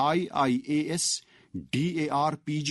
IIAS DARPG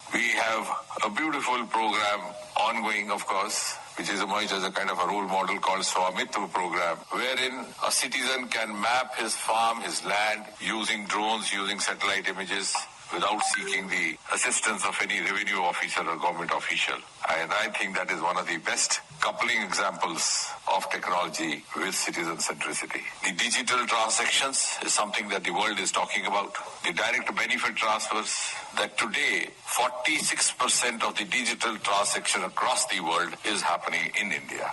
We have a beautiful program ongoing, of course, which is emerged as a kind of a role model called Swamitva program, wherein a citizen can map his farm, his land, using drones, using satellite images, without seeking the assistance of any revenue officer or government official. And I think that is one of the best coupling examples of technology with citizen centricity. The digital transactions is something that the world is talking about. The direct benefit transfers, that today 46% of the digital transaction across the world is happening in India.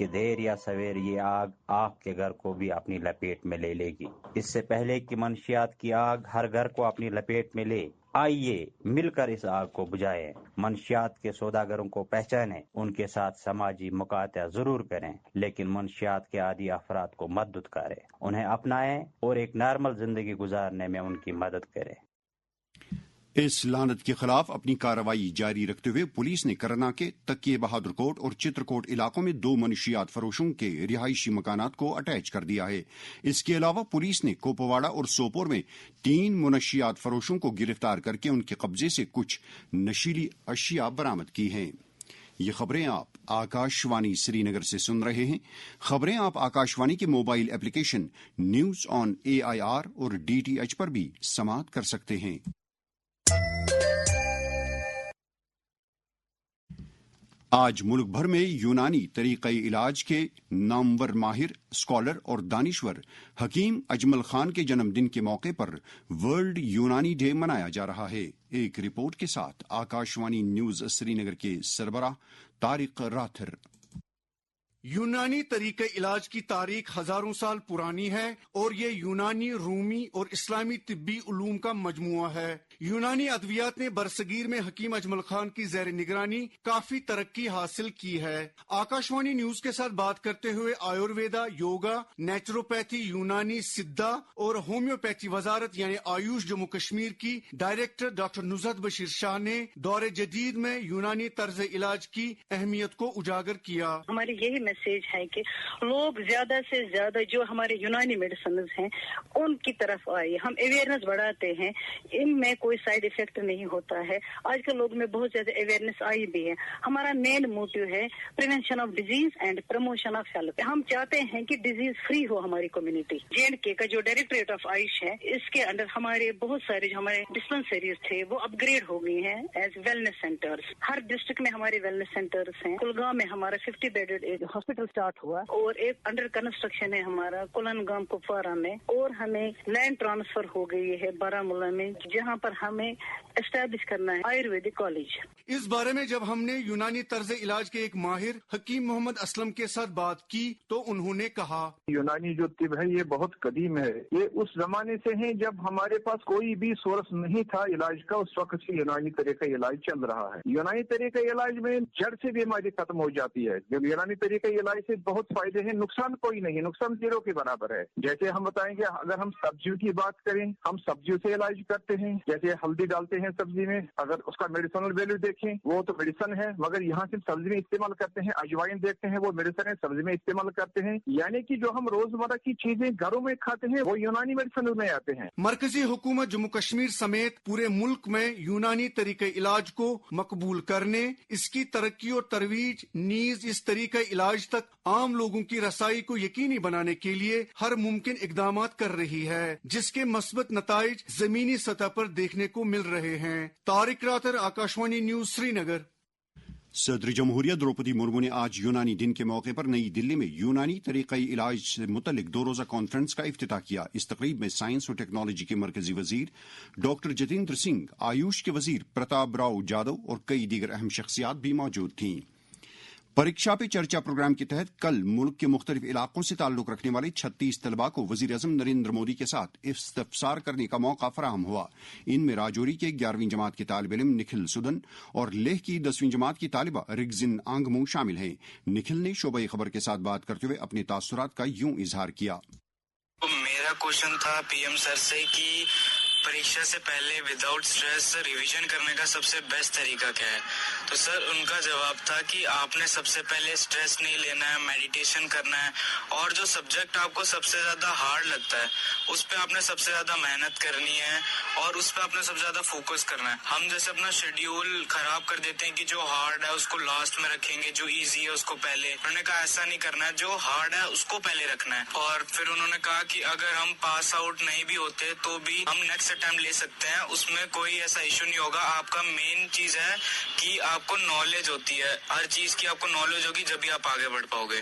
کہ دیر یا سویر یہ آگ آپ کے گھر کو بھی اپنی لپیٹ میں لے لے گی۔ اس سے پہلے کہ منشیات کی آگ ہر گھر کو اپنی لپیٹ میں لے، آئیے مل کر اس آگ کو بجھائیں۔ منشیات کے سوداگروں کو پہچانیں، ان کے ساتھ سماجی مقاطعہ ضرور کریں، لیکن منشیات کے عادی افراد کو مت دھتکاریں، انہیں اپنائیں اور ایک نارمل زندگی گزارنے میں ان کی مدد کریں۔ اس لعنت کے خلاف اپنی کارروائی جاری رکھتے ہوئے پولیس نے کرنا کے تکیے بہادر کوٹ اور چترکوٹ علاقوں میں 2 منشیات فروشوں کے رہائشی مکانات کو اٹیچ کر دیا ہے۔ اس کے علاوہ پولیس نے کوپواڑہ اور سوپور میں 3 منشیات فروشوں کو گرفتار کر کے ان کے قبضے سے کچھ نشیلی اشیاء برآمد کی ہیں۔ یہ خبریں آپ آکاشوانی سری نگر سے سن رہے ہیں۔ خبریں آپ آکاشوانی کے mobile application news on AIR اور DTH پر بھی سماعت کر سکتے ہیں۔ آج ملک بھر میں یونانی طریقہ علاج کے نامور ماہر، اسکالر اور دانشور حکیم اجمل خان کے جنم دن کے موقع پر ورلڈ یونانی ڈے منایا جا رہا ہے۔ ایک رپورٹ کے ساتھ آکاشوانی نیوز سری نگر کے سربراہ طارق راتھر۔ یونانی طریقہ علاج کی تاریخ ہزاروں سال پرانی ہے اور یہ یونانی، رومی اور اسلامی طبی علوم کا مجموعہ ہے۔ یونانی ادویات نے برصغیر میں حکیم اجمل خان کی زیر نگرانی کافی ترقی حاصل کی ہے۔ آکاشوانی نیوز کے ساتھ بات کرتے ہوئے آیورویدا، یوگا، نیچروپیتھی، یونانی سدھا اور ہومیوپیتھی وزارت یعنی آیوش جموں کشمیر کی ڈائریکٹر ڈاکٹر نزہت بشیر شاہ نے دور جدید میں یونانی طرز علاج کی اہمیت کو اجاگر کیا۔ ہماری یہی میسیج ہے کہ لوگ زیادہ سے زیادہ جو ہمارے یونانی میڈیسنز ہیں ان کی طرف آئے، ہم اویئرنیس بڑھاتے ہیں، ان میں کوئی سائیڈ ایفیکٹ نہیں ہوتا ہے۔ آج کل لوگوں میں بہت زیادہ اویئرنیس آئی بھی ہے۔ ہمارا مین موٹیو ہے prevention of disease and promotion of health. ہم چاہتے ہیں کہ ڈیزیز فری ہو ہماری کمیونٹی۔ JNK کا جو ڈائریکٹوریٹ آف آیوش ہے اس کے انڈر ہمارے بہت سارے جو ہمارے ڈسپنسریز تھے وہ اپ گریڈ ہو گئی ہیں ایز ویلنس سینٹرز۔ ہر ڈسٹرکٹ میں ہمارے ویلنس سینٹرز ہیں۔ کلگام میں ہمارا 50 بیڈڈ ہاسپٹل سٹارٹ ہوا اور ایک انڈر کنسٹرکشن ہے ہمارا کولنگام کپوارہ میں، اور ہمیں لینڈ ٹرانسفر ہو گئی ہے بارامولہ میں جہاں پر ہمیں اسٹیبلش کرنا ہے آیورویدک کالج۔ اس بارے میں جب ہم نے یونانی طرز علاج کے ایک ماہر حکیم محمد اسلم کے ساتھ بات کی تو انہوں نے کہا، یونانی جو طب ہے یہ بہت قدیم ہے، یہ اس زمانے سے ہے جب ہمارے پاس کوئی بھی سورس نہیں تھا علاج کا، اس وقت سے یونانی طریقہ علاج چل رہا ہے۔ یونانی طریقہ علاج میں جڑ سے بیماری ختم ہو جاتی ہے۔ جب یونانی طریقہ علاج سے بہت فائدے ہیں، نقصان کوئی نہیں، نقصان 0 کے برابر ہے۔ جیسے ہم بتائیں گے اگر ہم سبزیوں کی بات کریں، ہم سبزیوں سے علاج کرتے ہیں، جیسے ہلدی ڈالتے ہیں سبزی میں، اگر اس کا میڈیسنل ویلیو دیکھیں وہ تو میڈیسن ہے، مگر یہاں سے سبزی میں استعمال کرتے ہیں۔ اجوائن دیکھتے ہیں وہ میڈیسن ہے، سبزی میں استعمال کرتے ہیں، یعنی کہ جو ہم روزمرہ کی چیزیں گھروں میں کھاتے ہیں وہ یونانی میڈیسن میں آتے ہیں۔ مرکزی حکومت جموں کشمیر سمیت پورے ملک میں یونانی طریقہ علاج کو مقبول کرنے، اس کی ترقی اور ترویج، نیز اس طریقہ علاج تک عام لوگوں کی رسائی کو یقینی بنانے کے لیے ہر ممکن اقدامات کر رہی ہے، جس کے مثبت نتائج زمینی سطح پر دیکھنے کو مل رہے ہیں۔ طارق راتھر، آکاشوانی نیوز، سری نگر۔ صدر جمہوریہ دروپدی مرمو نے آج یونانی دن کے موقع پر نئی دلی میں یونانی طریقہ علاج سے متعلق 2 روزہ کانفرنس کا افتتاح کیا۔ اس تقریب میں سائنس اور ٹیکنالوجی کے مرکزی وزیر ڈاکٹر جتیندر سنگھ، آیوش کے وزیر پرتاپ راؤ جادو اور کئی دیگر اہم شخصیات بھی موجود تھیں۔ پریکشا پہ چرچا پروگرام کے تحت کل ملک کے مختلف علاقوں سے تعلق رکھنے والے 36 طلباء کو وزیر اعظم نریندر مودی کے ساتھ استفسار کرنے کا موقع فراہم ہوا۔ ان میں راجوری کے 11ویں جماعت کے طالب علم نکھل سدن اور لیہ کی 10ویں جماعت کی طالبہ رگزن آنگمو شامل ہیں۔ نکھل نے شعبہ خبر کے ساتھ بات کرتے ہوئے اپنے تاثرات کا یوں اظہار کیا۔ میرا کوشچن تھا PM سر سے کہ پریکشا سے پہلے وداؤٹ سٹریس ریویژن کرنے کا سب سے بیسٹ طریقہ کیا ہے؟ تو سر ان کا جواب تھا کہ آپ نے سب سے پہلے سٹریس نہیں لینا ہے، میڈیٹیشن کرنا ہے، اور جو سبجیکٹ آپ کو سب سے زیادہ ہارڈ لگتا ہے اس پہ آپ نے سب سے زیادہ محنت کرنی ہے اور اس پہ آپ نے سب سے زیادہ فوکس کرنا ہے۔ ہم جیسے اپنا شیڈیول خراب کر دیتے ہیں کہ جو ہارڈ ہے اس کو لاسٹ میں رکھیں گے، جو ایزی ہے اس کو پہلے۔ انہوں نے کہا ایسا نہیں کرنا ہے، جو ہارڈ ہے اس کو پہلے رکھنا ہے۔ اور پھر انہوں نے کہا کہ اگر ہم پاس آؤٹ نہیں بھی ہوتے تو بھی ہم نیکسٹ اٹیمپٹ لے سکتے ہیں، اس میں کوئی ایسا ایشو نہیں ہوگا۔ آپ کا مین چیز ہے کہ آپ کو نالج ہوتی ہے، ہر چیز کی آپ کو نالج ہوگی جب بھی آپ آگے بڑھ پاؤ گے۔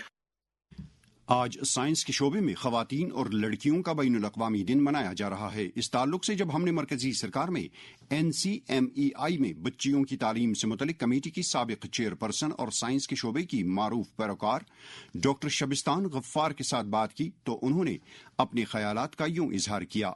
آج سائنس کے شعبے میں خواتین اور لڑکیوں کا بین الاقوامی دن منایا جا رہا ہے۔ اس تعلق سے جب ہم نے مرکزی سرکار میں NCMEI میں بچیوں کی تعلیم سے متعلق کمیٹی کی سابق چیئرپرسن اور سائنس کے شعبے کی معروف پیروکار ڈاکٹر شبستان غفار کے ساتھ بات کی تو انہوں نے اپنے خیالات کا یوں اظہار کیا۔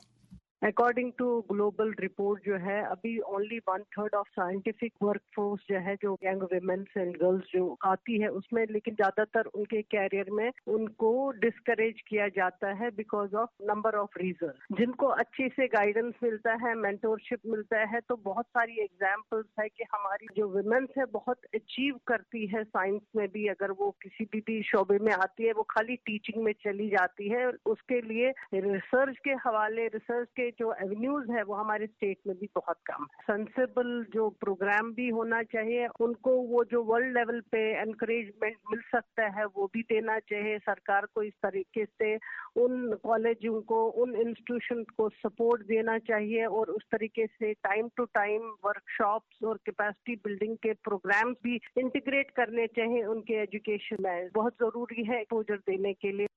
اکارڈنگ ٹو گلوبل رپورٹ جو ہے ابھی only 1/3 of scientific work force جو ہے جو ینگ ویمنس اینڈ گرلز جو آتی ہے اس میں، لیکن زیادہ تر ان کے کیریئر میں ان کو ڈسکریج کیا جاتا ہے because of number of reason. جن کو اچھی سے گائیڈنس ملتا ہے، مینٹورشپ ملتا ہے، تو بہت ساری ایگزامپلس ہے کہ ہماری جو ویمنس ہے بہت اچیو کرتی ہے سائنس میں بھی۔ اگر وہ کسی بھی شعبے میں آتی ہے، وہ خالی ٹیچنگ میں چلی جاتی ہے، اس کے لیے ریسرچ کے حوالے، ریسرچ کے جو ایونیوز ہے وہ ہمارے اسٹیٹ میں بھی بہت کم ہے۔ سینسیبل جو پروگرام بھی ہونا چاہیے، ان کو وہ جو ورلڈ لیول پہ انکریجمنٹ مل سکتا ہے وہ بھی دینا چاہیے۔ سرکار کو اس طریقے سے ان کالجوں کو، ان انسٹیٹیوشن کو سپورٹ دینا چاہیے اور اس طریقے سے time to time workshops اور کیپیسٹی بلڈنگ کے پروگرامز بھی انٹیگریٹ کرنے چاہیے ان کے ایجوکیشن میں۔ بہت ضروری ہے ایکسپوجر دینے کے لیے۔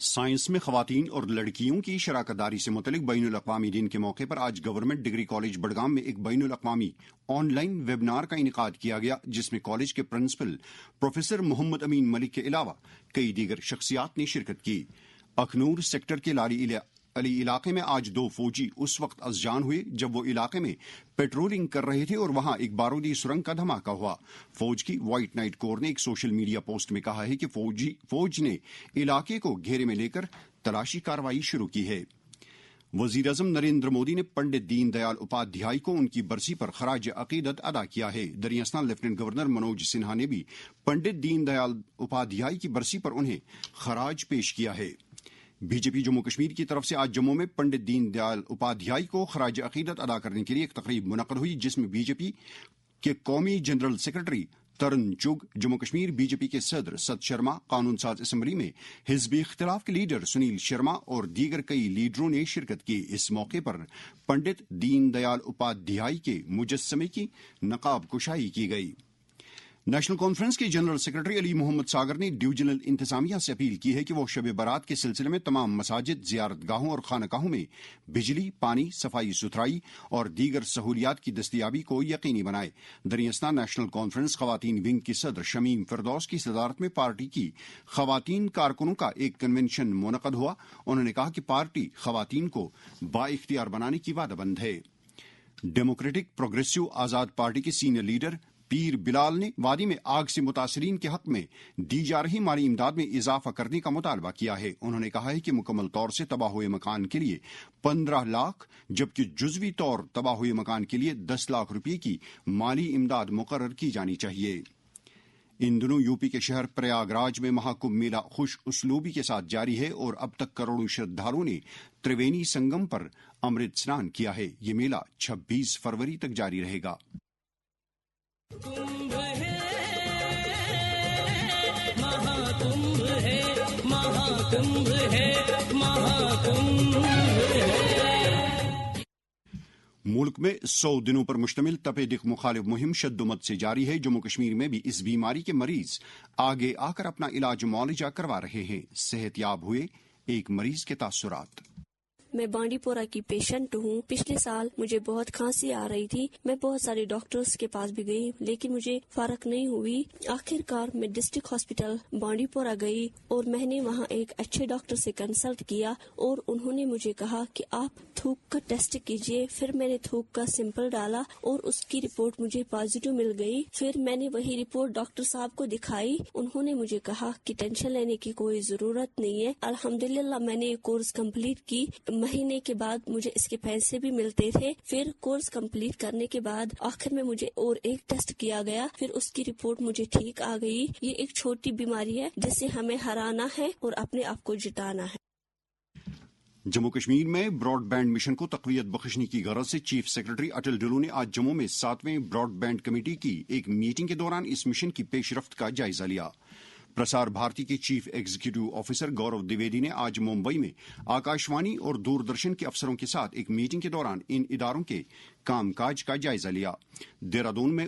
سائنس میں خواتین اور لڑکیوں کی شراکت داری سے متعلق بین الاقوامی دن کے موقع پر آج گورنمنٹ ڈگری کالج بڑگام میں ایک بین الاقوامی آن لائن ویبنار کا انعقاد کیا گیا، جس میں کالج کے پرنسپل پروفیسر محمد امین ملک کے علاوہ کئی دیگر شخصیات نے شرکت کی۔ اخنور سیکٹر کے لالی علی علاقے میں آج 2 فوجی اس وقت ازجان ہوئے جب وہ علاقے میں پیٹرولنگ کر رہے تھے اور وہاں ایک بارودی سرنگ کا دھماکہ ہوا۔ فوج کی وائٹ نائٹ کور نے ایک سوشل میڈیا پوسٹ میں کہا ہے کہ فوج نے علاقے کو گھیرے میں لے کر تلاشی کارروائی شروع کی ہے۔ وزیر اعظم نریندر مودی نے پنڈت دین دیال اپادھیائے کو ان کی برسی پر خراج عقیدت ادا کیا ہے۔ دریاسنا لیفٹیننٹ گورنر منوج سنہا نے بھی پنڈت دین دیال اپادھیائے کی برسی پر انہیں خراج پیش کیا ہے۔ بی جے پی جموں کشمیر کی طرف سے آج جموں میں پنڈت دین دیال اپادھیائے کو خراج عقیدت ادا کرنے کے لیے ایک تقریب منعقد ہوئی، جس میں بی جے پی کے قومی جنرل سیکرٹری ترن چگ، جموں کشمیر بی جے پی کے صدر ست شرما، قانون ساز اسمبلی میں حزبی اختلاف کے لیڈر سنیل شرما اور دیگر کئی لیڈروں نے شرکت کی۔ اس موقع پر پنڈت دین دیال اپادھیائے کے مجسمے کی نقاب کشائی کی گئی۔ نیشنل کانفرنس کے جنرل سیکرٹری علی محمد ساگر نے ڈویژنل انتظامیہ سے اپیل کی ہے کہ وہ شب برات کے سلسلے میں تمام مساجد، زیارت گاہوں اور خانقاہوں میں بجلی، پانی، صفائی ستھرائی اور دیگر سہولیات کی دستیابی کو یقینی بنائے۔ دریاسنا نیشنل کانفرنس خواتین ونگ کی صدر شمیم فردوس کی صدارت میں پارٹی کی خواتین کارکنوں کا ایک کنونشن منعقد ہوا۔ انہوں نے کہا کہ پارٹی خواتین کو بااختیار بنانے کی وعدہ بند ہے۔ ڈیموکریٹک پروگریسو آزاد پارٹی کے سینئر لیڈر پیر بلال نے وادی میں آگ سے متاثرین کے حق میں دی جا رہی مالی امداد میں اضافہ کرنے کا مطالبہ کیا ہے۔ انہوں نے کہا ہے کہ مکمل طور سے تباہ ہوئے مکان کے لیے 15 لاکھ جبکہ جزوی طور تباہ ہوئے مکان کے لیے 10 لاکھ روپے کی مالی امداد مقرر کی جانی چاہیے۔ ان دنوں یو پی کے شہر پریاگ راج میں مہاکمبھ میلہ خوش اسلوبی کے ساتھ جاری ہے اور اب تک کروڑوں شردھالوں نے تریوینی سنگم پر امرت اسنان کیا ہے۔ یہ میلہ 26 فروری تک جاری رہے گا۔ کمبھ ہے مہاکمبھ ہے، مہاکمبھ ہے، مہاکمبھ ہے۔ ملک میں 100 دنوں پر مشتمل تپ دق مخالف مہم شدت سے جاری ہے۔ جموں کشمیر میں بھی اس بیماری کے مریض آگے آ کر اپنا علاج معالجہ کروا رہے ہیں۔ صحت یاب ہوئے ایک مریض کے تاثرات۔ میں بانڈی پورہ کی پیشنٹ ہوں۔ پچھلے سال مجھے بہت کھانسی آ رہی تھی، میں بہت سارے ڈاکٹرز کے پاس بھی گئی لیکن مجھے فرق نہیں ہوئی۔ آخر کار میں ڈسٹرکٹ ہاسپٹل بانڈی پورہ گئی اور میں نے وہاں ایک اچھے ڈاکٹر سے کنسلٹ کیا اور انہوں نے مجھے کہا کہ آپ تھوک کا ٹیسٹ کیجئے۔ پھر میں نے تھوک کا سیمپل ڈالا اور اس کی رپورٹ مجھے پازیٹیو مل گئی۔ پھر میں نے وہی رپورٹ ڈاکٹر صاحب کو دکھائی، انہوں نے مجھے کہا کہ ٹینشن لینے کی کوئی ضرورت نہیں ہے۔ الحمدللہ میں نے یہ کورس کمپلیٹ کی، مہینے کے بعد مجھے اس کے پیسے بھی ملتے تھے۔ پھر کورس کمپلیٹ کرنے کے بعد آخر میں مجھے اور ایک ٹیسٹ کیا گیا، پھر اس کی رپورٹ مجھے ٹھیک آ گئی۔ یہ ایک چھوٹی بیماری ہے جس سے ہمیں ہرانا ہے اور اپنے آپ کو جٹانا ہے۔ جموں کشمیر میں براڈ بینڈ مشن کو تقویت بخشنے کی غرض سے چیف سیکرٹری اٹل ڈلو نے آج جموں میں 7ویں براڈ بینڈ کمیٹی کی ایک میٹنگ کے دوران اس مشن کی پیش رفت کا جائزہ لیا۔ پرسار بھارتی کے چیف ایگزیکٹو آفیسر گورو دیویدی نے آج ممبئی میں آکاشوانی اور دوردرشن کے افسروں کے ساتھ ایک میٹنگ کے دوران ان اداروں کے کام کاج کا جائزہ لیا۔ دہرادون میں